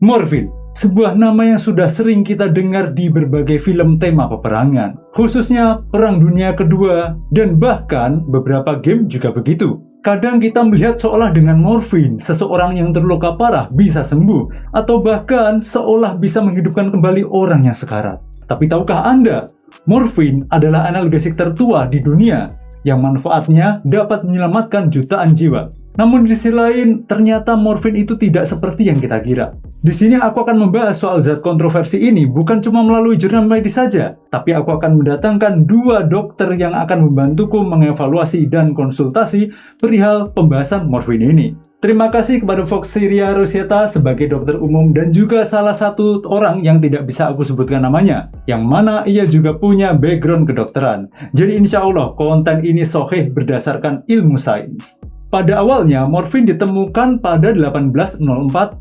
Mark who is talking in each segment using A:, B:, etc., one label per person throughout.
A: Morfin, sebuah nama yang sudah sering kita dengar di berbagai film tema peperangan, khususnya Perang Dunia Kedua, dan bahkan beberapa game juga begitu. Kadang kita melihat seolah dengan morfin, seseorang yang terluka parah bisa sembuh, atau bahkan seolah bisa menghidupkan kembali orang yang sekarat. Tapi tahukah Anda, morfin adalah analgesik tertua di dunia, yang manfaatnya dapat menyelamatkan jutaan jiwa. Namun di sisi lain, ternyata morfin itu tidak seperti yang kita kira. Di sini aku akan membahas soal zat kontroversi ini bukan cuma melalui jurnal medis saja, tapi aku akan mendatangkan dua dokter yang akan membantuku mengevaluasi dan konsultasi perihal pembahasan morfin ini. Terima kasih kepada Fox Syria Rosetta sebagai dokter umum dan juga salah satu orang yang tidak bisa aku sebutkan namanya, yang mana ia juga punya background kedokteran. Jadi insya Allah konten ini sahih berdasarkan ilmu sains. Pada awalnya, morfin ditemukan pada 1804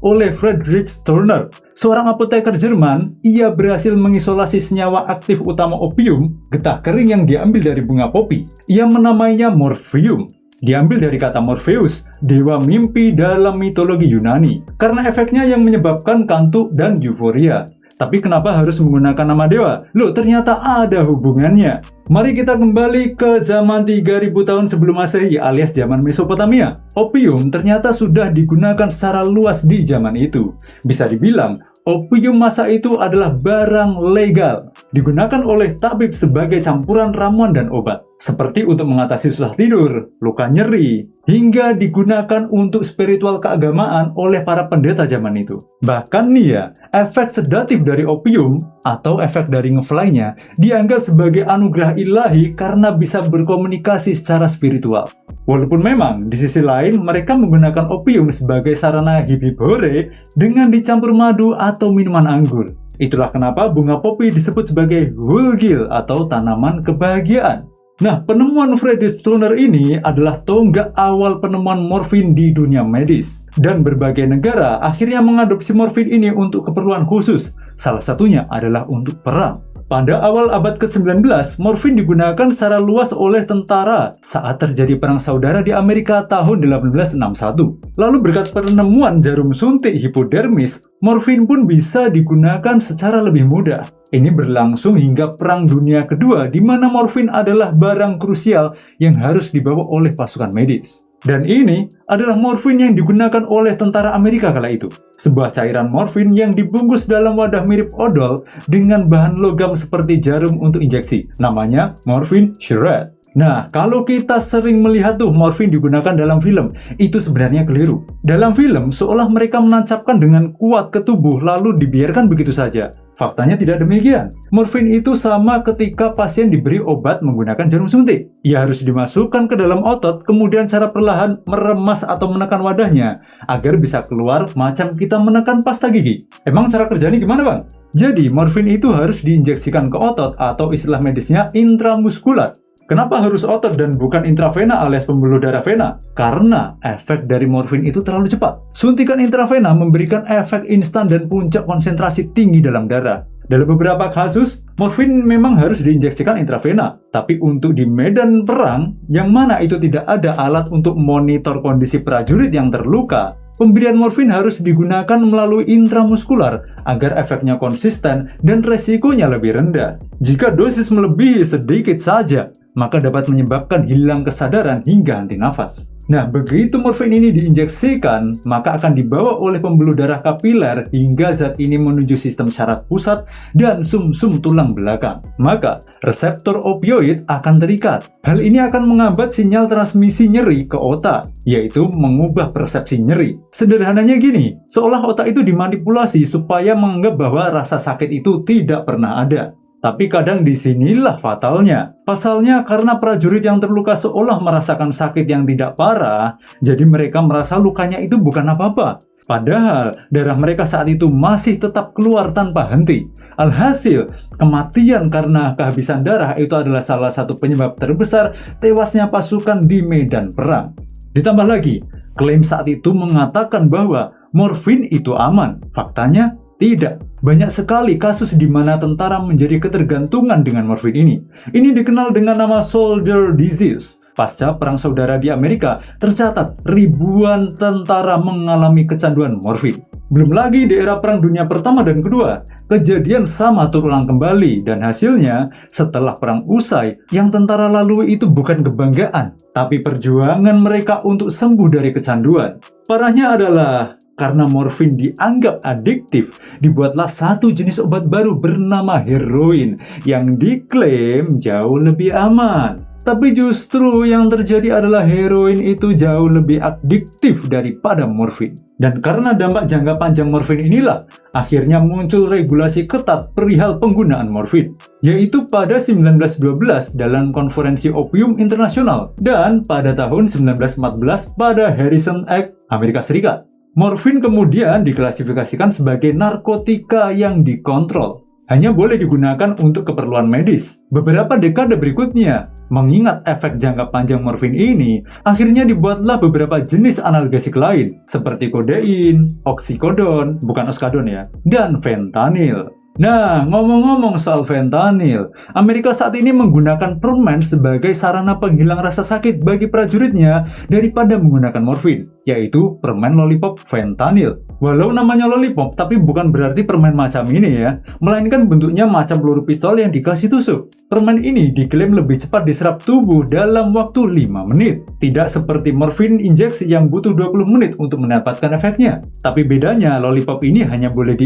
A: oleh Friedrich Thurner, seorang apoteker Jerman. Ia berhasil mengisolasi senyawa aktif utama opium, getah kering yang diambil dari bunga popi. Ia menamainya morphium. Diambil dari kata Morpheus, dewa mimpi dalam mitologi Yunani, karena efeknya yang menyebabkan kantuk dan euforia. Tapi kenapa harus menggunakan nama dewa? Loh, ternyata ada hubungannya. Mari kita kembali ke zaman 3000 tahun sebelum Masehi alias zaman Mesopotamia. Opium ternyata sudah digunakan secara luas di zaman itu. Bisa dibilang, opium masa itu adalah barang legal. Digunakan oleh tabib sebagai campuran ramuan dan obat. Seperti untuk mengatasi susah tidur, luka nyeri, hingga digunakan untuk spiritual keagamaan oleh para pendeta zaman itu. Bahkan nih ya, efek sedatif dari opium atau efek dari ngefly-nya dianggap sebagai anugerah ilahi karena bisa berkomunikasi secara spiritual. Walaupun memang di sisi lain mereka menggunakan opium sebagai sarana hip-hip hore dengan dicampur madu atau minuman anggur. Itulah kenapa bunga popi disebut sebagai hulgil atau tanaman kebahagiaan. Nah, penemuan Friedrich Thurner ini adalah tonggak awal penemuan morfin di dunia medis. Dan berbagai negara akhirnya mengadopsi morfin ini untuk keperluan khusus. Salah satunya adalah untuk perang. Pada awal abad ke-19, morfin digunakan secara luas oleh tentara saat terjadi perang saudara di Amerika tahun 1861. Lalu berkat penemuan jarum suntik hipodermis, morfin pun bisa digunakan secara lebih mudah. Ini berlangsung hingga Perang Dunia Kedua, di mana morfin adalah barang krusial yang harus dibawa oleh pasukan medis. Dan ini adalah morfin yang digunakan oleh tentara Amerika kala itu. Sebuah cairan morfin yang dibungkus dalam wadah mirip odol dengan bahan logam seperti jarum untuk injeksi. Namanya morfin syrup. Nah, kalau kita sering melihat tuh morfin digunakan dalam film, itu sebenarnya keliru. Dalam film, seolah mereka menancapkan dengan kuat ke tubuh lalu dibiarkan begitu saja. Faktanya tidak demikian. Morfin itu sama ketika pasien diberi obat menggunakan jarum suntik. Ia harus dimasukkan ke dalam otot, kemudian secara perlahan meremas atau menekan wadahnya, agar bisa keluar macam kita menekan pasta gigi. Emang cara kerjanya gimana, Bang? Jadi, morfin itu harus diinjeksikan ke otot atau istilah medisnya intramuskular. Kenapa harus otot dan bukan intravena alias pembuluh darah vena? Karena efek dari morfin itu terlalu cepat. Suntikan intravena memberikan efek instan dan puncak konsentrasi tinggi dalam darah. Dalam beberapa kasus, morfin memang harus diinjeksikan intravena. Tapi untuk di medan perang, yang mana itu tidak ada alat untuk monitor kondisi prajurit yang terluka, pemberian morfin harus digunakan melalui intramuskular agar efeknya konsisten dan resikonya lebih rendah. Jika dosis melebihi sedikit saja, maka dapat menyebabkan hilang kesadaran hingga henti nafas. Nah, begitu morfin ini diinjeksikan, maka akan dibawa oleh pembuluh darah kapiler hingga zat ini menuju sistem syaraf pusat dan sumsum tulang belakang. Maka, reseptor opioid akan terikat. Hal ini akan menghambat sinyal transmisi nyeri ke otak, yaitu mengubah persepsi nyeri. Sederhananya gini, seolah otak itu dimanipulasi supaya menganggap bahwa rasa sakit itu tidak pernah ada. Tapi kadang disinilah fatalnya. Pasalnya karena prajurit yang terluka seolah merasakan sakit yang tidak parah, jadi mereka merasa lukanya itu bukan apa-apa. Padahal darah mereka saat itu masih tetap keluar tanpa henti. Alhasil, kematian karena kehabisan darah itu adalah salah satu penyebab terbesar tewasnya pasukan di medan perang. Ditambah lagi, klaim saat itu mengatakan bahwa morfin itu aman. Faktanya, tidak. Banyak sekali kasus di mana tentara menjadi ketergantungan dengan morfin ini. Ini dikenal dengan nama soldier disease. Pasca Perang Saudara di Amerika, tercatat ribuan tentara mengalami kecanduan morfin. Belum lagi di era Perang Dunia Pertama dan Kedua, kejadian sama terulang kembali dan hasilnya setelah perang usai, yang tentara lalui itu bukan kebanggaan, tapi perjuangan mereka untuk sembuh dari kecanduan. Parahnya adalah karena morfin dianggap adiktif, dibuatlah satu jenis obat baru bernama heroin yang diklaim jauh lebih aman. Tapi justru yang terjadi adalah heroin itu jauh lebih adiktif daripada morfin. Dan karena dampak jangka panjang morfin inilah, akhirnya muncul regulasi ketat perihal penggunaan morfin, yaitu pada 1912 dalam Konferensi Opium Internasional dan pada tahun 1914 pada Harrison Act Amerika Serikat. Morfin kemudian diklasifikasikan sebagai narkotika yang dikontrol. Hanya boleh digunakan untuk keperluan medis. Beberapa dekade berikutnya, mengingat efek jangka panjang morfin ini, akhirnya dibuatlah beberapa jenis analgesik lain, seperti kodein, oksikodon, bukan oskadon ya, dan fentanyl. Nah, ngomong-ngomong soal fentanyl, Amerika saat ini menggunakan permen sebagai sarana penghilang rasa sakit bagi prajuritnya daripada menggunakan morfin, yaitu permen lollipop fentanyl. Walau namanya lollipop, tapi bukan berarti permen macam ini ya, melainkan bentuknya macam peluru pistol yang dikasih tusuk. Permen ini diklaim lebih cepat diserap tubuh dalam waktu 5 menit. Tidak seperti morfin injeksi yang butuh 20 menit untuk mendapatkan efeknya. Tapi bedanya, lollipop ini hanya boleh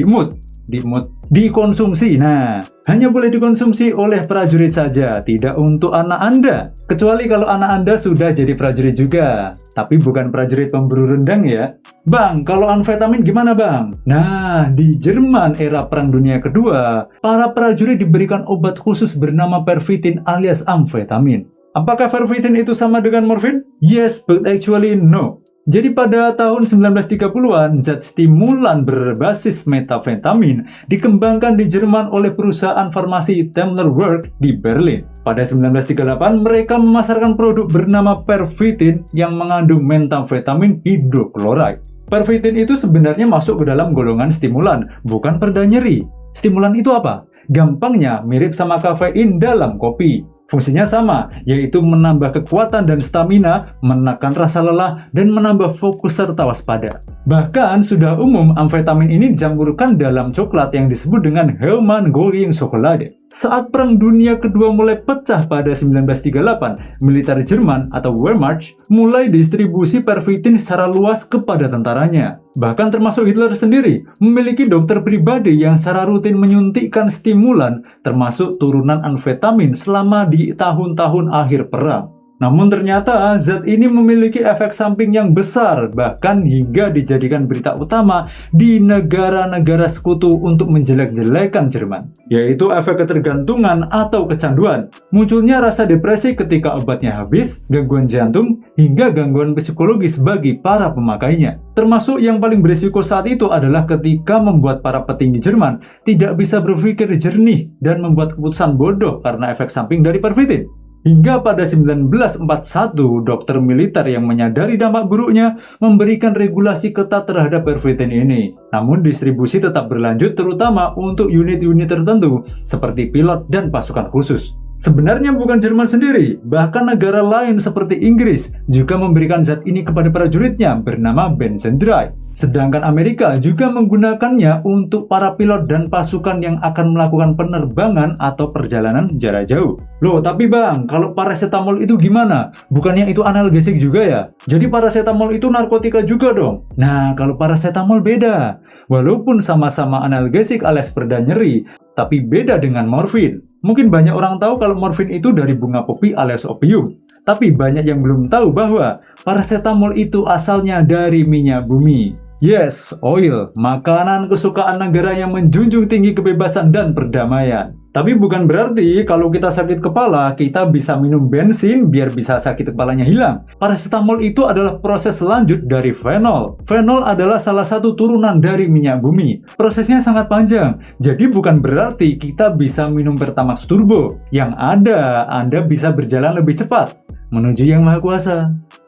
A: dikonsumsi. Nah, hanya boleh dikonsumsi oleh prajurit saja, tidak untuk anak Anda. Kecuali kalau anak Anda sudah jadi prajurit juga, tapi bukan prajurit pemburu rendang ya. Bang, kalau amfetamin gimana bang? Nah, di Jerman era Perang Dunia Kedua, para prajurit diberikan obat khusus bernama pervitin alias amfetamin. Apakah pervitin itu sama dengan morfin? Yes, but actually no. Jadi pada tahun 1930-an, zat stimulan berbasis metafetamin dikembangkan di Jerman oleh perusahaan farmasi Daimler Werk di Berlin. Pada 1938, mereka memasarkan produk bernama pervitin yang mengandung metafetamin hidroklorid. Pervitin itu sebenarnya masuk ke dalam golongan stimulan, bukan pereda nyeri. Stimulan itu apa? Gampangnya mirip sama kafein dalam kopi. Fungsinya sama, yaitu menambah kekuatan dan stamina, menekan rasa lelah, dan menambah fokus serta waspada. Bahkan sudah umum amfetamin ini dicampurkan dalam coklat yang disebut dengan Hellmann Goring Schokolade. Saat Perang Dunia Kedua mulai pecah pada 1938, militer Jerman atau Wehrmacht mulai distribusi pervitin secara luas kepada tentaranya. Bahkan termasuk Hitler sendiri memiliki dokter pribadi yang secara rutin menyuntikkan stimulan termasuk turunan amfetamin selama di tahun-tahun akhir perang. Namun ternyata zat ini memiliki efek samping yang besar, bahkan hingga dijadikan berita utama di negara-negara sekutu untuk menjelek-jelekan Jerman, yaitu efek ketergantungan atau kecanduan. Munculnya rasa depresi ketika obatnya habis, gangguan jantung, hingga gangguan psikologis bagi para pemakainya. Termasuk yang paling berisiko saat itu adalah ketika membuat para petinggi Jerman tidak bisa berpikir jernih dan membuat keputusan bodoh karena efek samping dari pervitin. Hingga pada 1941, dokter militer yang menyadari dampak buruknya memberikan regulasi ketat terhadap pervitin ini. Namun distribusi tetap berlanjut terutama untuk unit-unit tertentu seperti pilot dan pasukan khusus. Sebenarnya bukan Jerman sendiri, bahkan negara lain seperti Inggris juga memberikan zat ini kepada prajuritnya bernama Benzendrite. Sedangkan Amerika juga menggunakannya untuk para pilot dan pasukan yang akan melakukan penerbangan atau perjalanan jarak jauh. Loh, tapi bang, kalau paracetamol itu gimana? Bukannya itu analgesik juga ya? Jadi paracetamol itu narkotika juga dong? Nah, kalau paracetamol beda. Walaupun sama-sama analgesik alias pereda nyeri, tapi beda dengan morfin. Mungkin banyak orang tahu kalau morfin itu dari bunga popi alias opium. Tapi banyak yang belum tahu bahwa paracetamol itu asalnya dari minyak bumi. Yes, oil, makanan kesukaan negara yang menjunjung tinggi kebebasan dan perdamaian. Tapi bukan berarti kalau kita sakit kepala, kita bisa minum bensin biar bisa sakit kepalanya hilang. Paracetamol itu adalah proses lanjut dari fenol. Fenol adalah salah satu turunan dari minyak bumi. Prosesnya sangat panjang, jadi bukan berarti kita bisa minum Pertamax Turbo. Yang ada, Anda bisa berjalan lebih cepat menuju Yang Maha Kuasa.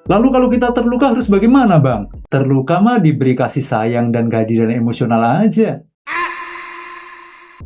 A: Lalu kalau kita terluka harus bagaimana bang? Terluka mah diberi kasih sayang dan kehadiran emosional aja.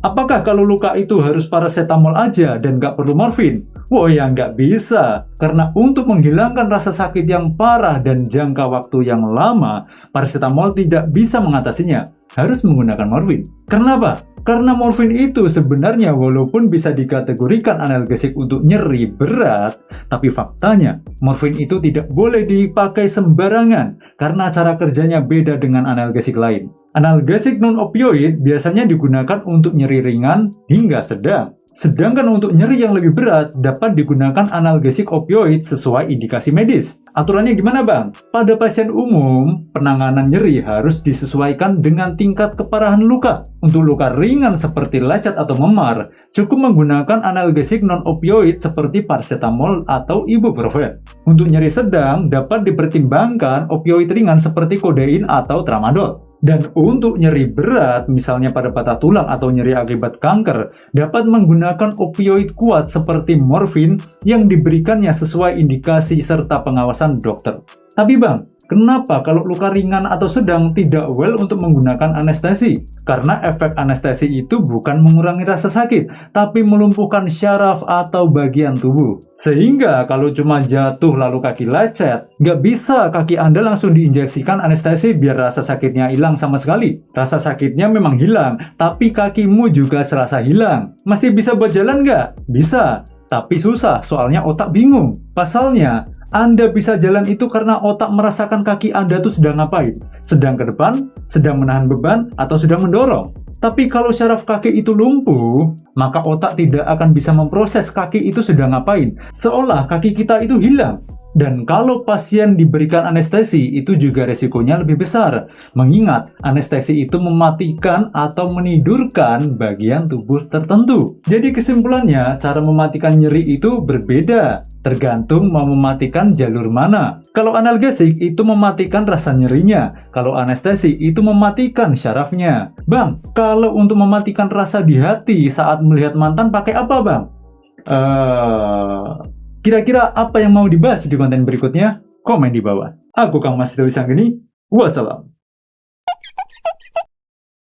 A: Apakah kalau luka itu harus paracetamol aja dan nggak perlu morfin? Wah ya nggak bisa, karena untuk menghilangkan rasa sakit yang parah dan jangka waktu yang lama, paracetamol tidak bisa mengatasinya, harus menggunakan morfin. Kenapa? Karena morfin itu sebenarnya walaupun bisa dikategorikan analgesik untuk nyeri berat, tapi faktanya morfin itu tidak boleh dipakai sembarangan karena cara kerjanya beda dengan analgesik lain. Analgesik non-opioid biasanya digunakan untuk nyeri ringan hingga sedang. Sedangkan untuk nyeri yang lebih berat dapat digunakan analgesik opioid sesuai indikasi medis. Aturannya gimana bang? Pada pasien umum, penanganan nyeri harus disesuaikan dengan tingkat keparahan luka. Untuk luka ringan seperti lecet atau memar, cukup menggunakan analgesik non-opioid seperti paracetamol atau ibuprofen. Untuk nyeri sedang, dapat dipertimbangkan opioid ringan seperti kodein atau tramadol. Dan untuk nyeri berat, misalnya pada patah tulang atau nyeri akibat kanker, dapat menggunakan opioid kuat seperti morfin yang diberikannya sesuai indikasi serta pengawasan dokter. Tapi bang, kenapa kalau luka ringan atau sedang tidak well untuk menggunakan anestesi? Karena efek anestesi itu bukan mengurangi rasa sakit, tapi melumpuhkan syaraf atau bagian tubuh. Sehingga kalau cuma jatuh lalu kaki lecet, nggak bisa kaki Anda langsung diinjeksikan anestesi biar rasa sakitnya hilang sama sekali. Rasa sakitnya memang hilang, tapi kakimu juga serasa hilang. Masih bisa buat jalan nggak? Bisa. Tapi susah, soalnya otak bingung. Pasalnya, Anda bisa jalan itu karena otak merasakan kaki Anda tuh sedang ngapain. Sedang ke depan, sedang menahan beban, atau sedang mendorong. Tapi kalau syaraf kaki itu lumpuh, maka otak tidak akan bisa memproses kaki itu sedang ngapain. Seolah kaki kita itu hilang. Dan kalau pasien diberikan anestesi, itu juga resikonya lebih besar. Mengingat anestesi itu mematikan atau menidurkan bagian tubuh tertentu. Jadi kesimpulannya, cara mematikan nyeri itu berbeda. Tergantung mau mematikan jalur mana. Kalau analgesik itu mematikan rasa nyerinya. Kalau anestesi itu mematikan syarafnya. Bang, kalau untuk mematikan rasa di hati saat melihat mantan pakai apa bang? Kira-kira apa yang mau dibahas di konten berikutnya? Komen di bawah. Aku Kang Mas Dewi Sanggeni. Wassalam.